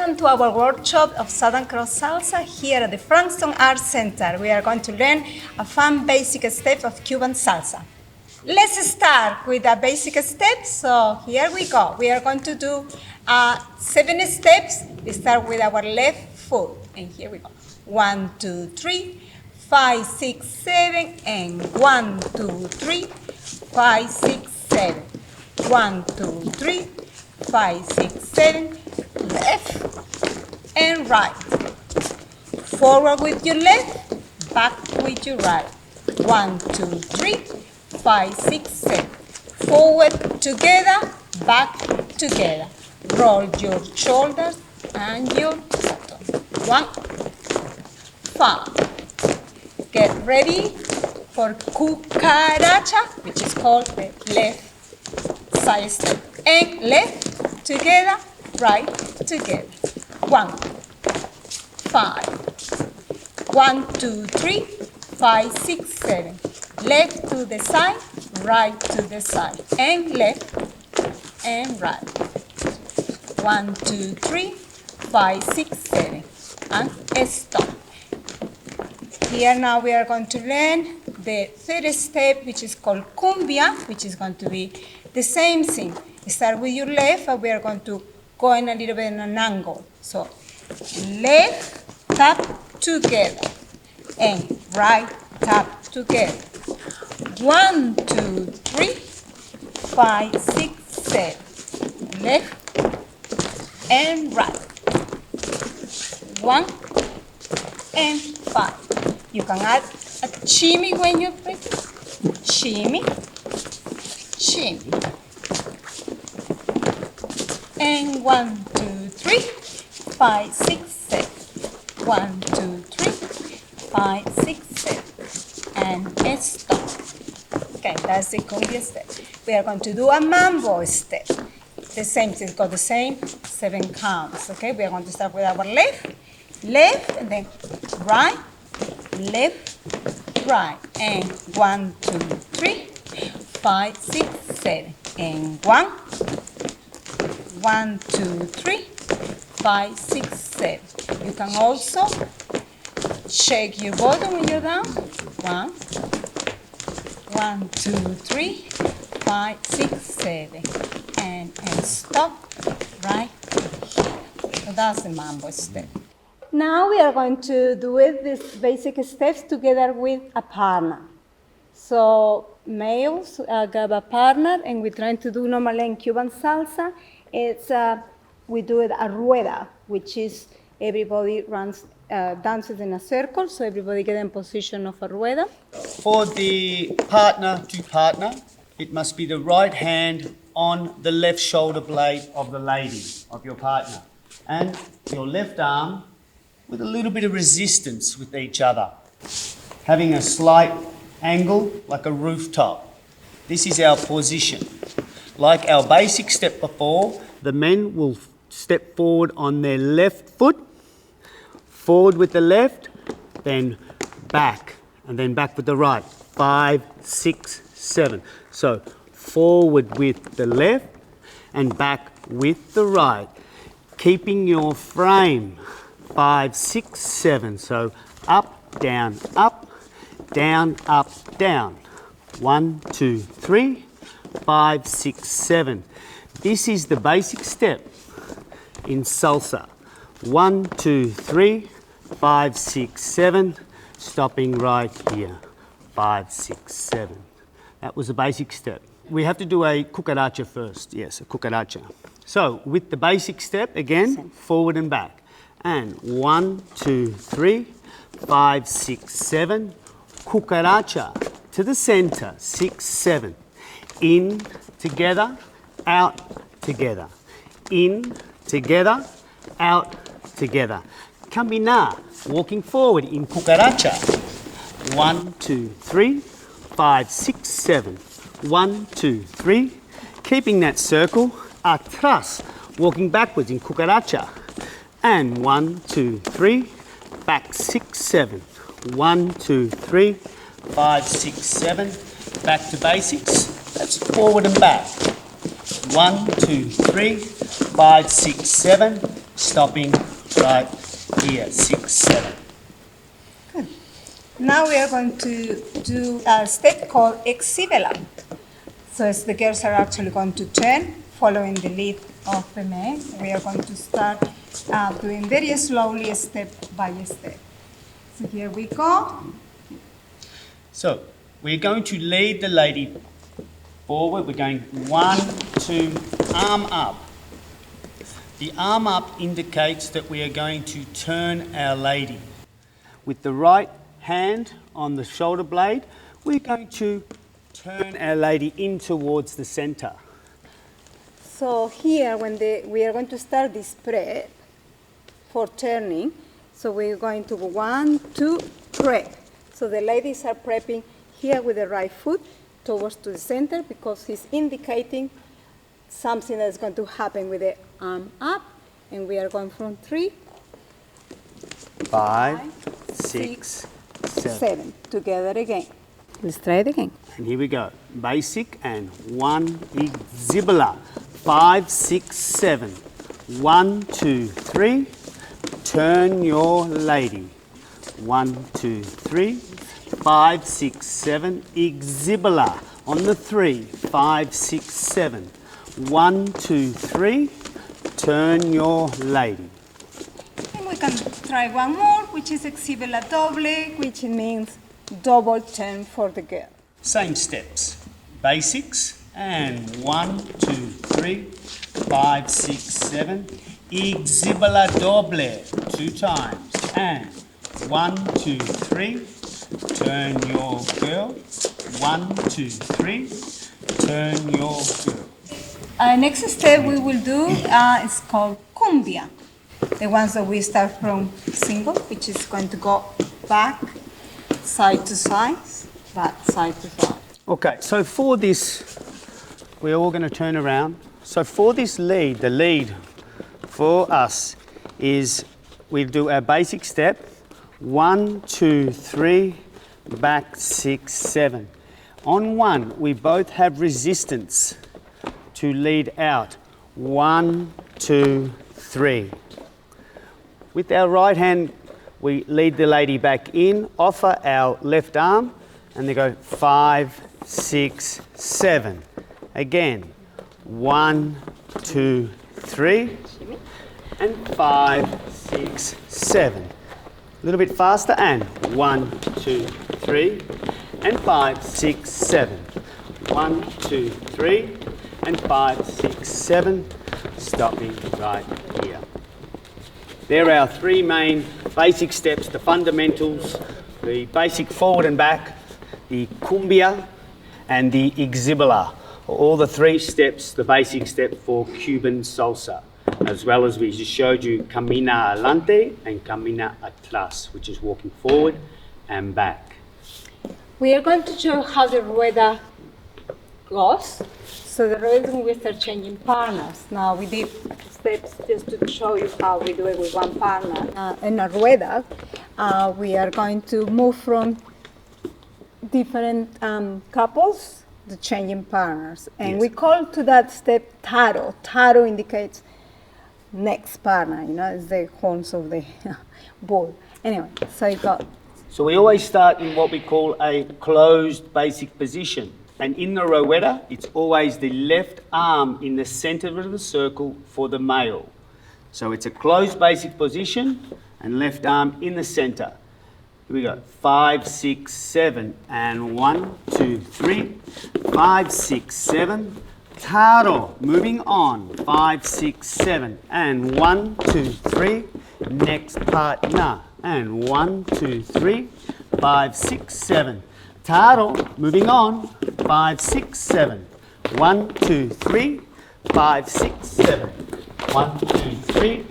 Welcome to our workshop of Southern Cross Salsa here at the Frankston Art Center. We are going to learn a fun basic step of Cuban salsa. Let's start with a basic step. So here we go. We are going to do 7 steps. We start with our left foot. And here we go. 1, 2, 3, 5, 6, 7. And 1, 2, 3, 5, 6, 7. 1, 2, 3, 5, 6, 7. Left and right. Forward with your left, back with your right. 1, 2, 3, 5, 6, 7. Forward together, back together. Roll your shoulders and your bottom. 1, 5. Get ready for Cucaracha, which is called the left side step. And left together, right together. 1, 5. 1, 2, 3, 5, 6, 7. Left to the side, right to the side. And left and right. 1, 2, 3, 5, 6, 7. And stop. Here now we are going to learn the third step, which is called Cumbia, which is going to be the same thing. Start with your left, and we are going to go in a little bit in an angle. So left tap together and right tap together. 1, 2, 3, 5, 6, 7. Left and right. 1 and 5. You can add a shimmy when you break. Shimmy, shimmy. And 1, 2, 3, 5, 6, 7. 1, 2, 3, 5, 6, 7. And stop. Okay, that's the cumbia step. We are going to do a mambo step. The same thing, it's got the same 7 counts. Okay, we are going to start with our left, and then right, left, right. And 1, 2, 3, 5, 6, 7. And 1, 1, 2, 3, 5, 6, 7. You can also shake your bottom when you're down. 1, 1, 2, 3, 5, 6, 7. And stop right here. So that's the mambo step. Now we are going to do these basic steps together with a partner. So males got a partner, and we're trying to do normally in Cuban salsa. It's we do it a rueda, which is everybody runs, dances in a circle, so everybody gets in position of a rueda. For the partner to partner, it must be the right hand on the left shoulder blade of the lady, of your partner, and your left arm with a little bit of resistance with each other, having a slight angle like a rooftop. This is our position. Like our basic step before, the men will step forward on their left foot, forward with the left, then back, and then back with the right. 5, 6, 7. So forward with the left and back with the right, keeping your frame. 5, 6, 7. So up, down, up, down, up, down. 1, 2, 3, 5, 6, 7. This is the basic step in salsa. 1, 2, 3, 5, 6, 7. Stopping right here. 5, 6, 7. That was the basic step. We have to do a cucaracha first. Yes, a cucaracha. So with the basic step, again, forward and back. And 1, 2, 3, 5, 6, 7. Cucaracha to the center. 6, 7. In, together, out, together. In, together, out, together. Caminar, walking forward in cucaracha. 1, 2, 3, 5, 6, 7. 1, 2, 3. Keeping that circle. Atrás, walking backwards in cucaracha. And 1, 2, 3. Back 6, 7. 1, 2, 3, 5, 6, 7. Back to basics. That's forward and back. 1, 2, 3, 5, 6, 7. stopping right here, 6, 7. Now we are going to do a step called exhibela. So as the girls are actually going to turn, following the lead of the men, we are going to start doing very slowly, step by step. So here we go. So we're going to lead the lady forward. We're going 1, 2, arm up. The arm up indicates that we are going to turn our lady. With the right hand on the shoulder blade, we're going to turn our lady in towards the center. So here, we are going to start this prep for turning. So we're going to go 1, 2, prep. So the ladies are prepping here with the right foot towards to the center because he's indicating something that's going to happen with the arm up. And we are going from 3, 5, 6, 7. Together again. Let's try it again. And here we go. Basic and 1, exhibela. 5, 6, 7. 1, 2, 3. Turn your lady. 1, 2, 3. 5, 6, 7. Exhibela. On the 3. 5, 6, 7. 1, 2, 3. Turn your lady. And we can try one more, which is exhibela doble, which means double turn for the girl. Same steps. Basics and 1, 2, 3, 5, 6, 7. Exhibela doble 2 times. And 1, 2, 3. Turn your girl. 1, 2, 3. Turn your girl. Next step we will do is called Cumbia. The ones that we start from single, which is going to go back, side to side, back, side to side. Okay, so for this, we're all going to turn around. So for this lead, the lead for us is we do our basic step, 1, 2, 3, back, 6, 7. On 1, we both have resistance to lead out. 1, 2, 3. With our right hand, we lead the lady back in, offer our left arm, and they go 5, 6, 7. Again, 1, 2, 3, and 5, 6, 7. A little bit faster, and 1, 2, 3, and 5, 6, 7. 1, 2, 3, and 5, 6, 7. Stopping right here. There are 3 main basic steps, the fundamentals, the basic forward and back, the cumbia, and the exhibela. All the 3 steps, the basic step for Cuban salsa, as well as we just showed you camina adelante and camina atrás, which is walking forward and back. We are going to show how the rueda goes. So the rueda, we start changing partners. Now we did steps just to show you how we do it with one partner. In a rueda, we are going to move from different couples to changing partners. And Yes. we call to that step Taro. Taro indicates next partner, it's the horns of the bull. Anyway, so you got. So we always start in what we call a closed basic position. And in the Rueda, it's always the left arm in the center of the circle for the male. So it's a closed basic position and left arm in the center. Here we go. 5, 6, 7, and 1, 2, 3. 5, 6, 7. Taro, moving on. 5, 6, 7, and 1, 2, 3. Next partner, and 1, 2, 3. 5, 6, 7. Taro, moving on. 5, 6, 7. 1, 2, 3. 5, 6, 7. 1, 2, 3.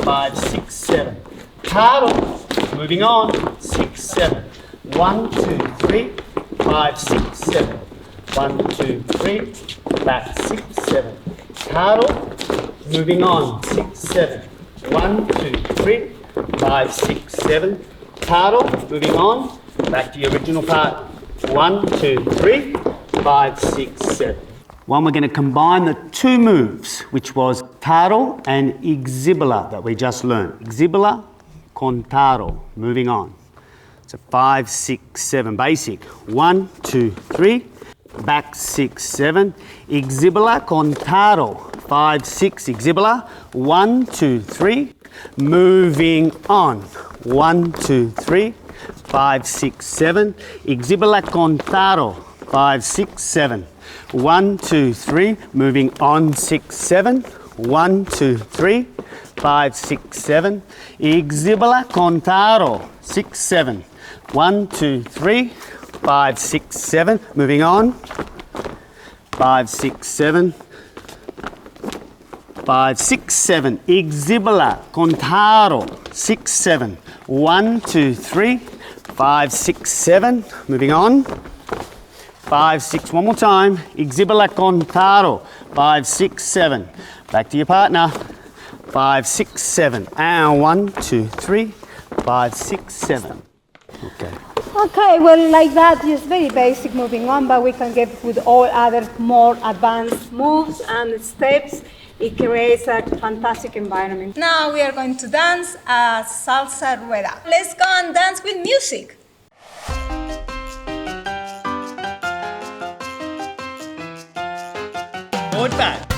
5, 6, 7. Taro, moving on. 6, 7. 1, 2, 3. 5, 6, 7. 1, 2, 3. Back 6, 7. Taro, moving on. 6, 7. 1, 2, 3. 5, 6, 7. Taro, moving on. Back to your original part. 1, 2, 3. 5, 6, 7. One, we're going to combine the two moves, which was Taro and Exhibula that we just learned. Exhibula con Taro. Moving on. So 5, 6, 7, basic. 1, 2, 3. Back 6, 7. Exhibula con Taro. 5, 6. Exhibula. 1, 2, 3. Moving on. 1, 2, 3. 5, 6, 7. Exhibula con Taro. 5, 6, 7. 1, 2, 3. Moving on. 6, 7. 1, 2, 3. 5, 6, 7. Exhibula con Taro. 6, 7. 1, 2, 3. 5, 6, 7. Moving on. 5, 6, 7. 5, 6, 7. Exhibula con Taro. 6, 7. 1, 2, 3. 5, 6, 7. Moving on. 5, 6. One more time. Exhibula con Taro. 5, 6, 7. Back to your partner. 5, 6, 7. And 1, 2, 3. 5, 6, 7. Okay. Okay, well, like that, just very basic moving on, but we can get with all other more advanced moves and steps. It creates a fantastic environment. Now we are going to dance a salsa rueda. Let's go and dance with music. Forward back.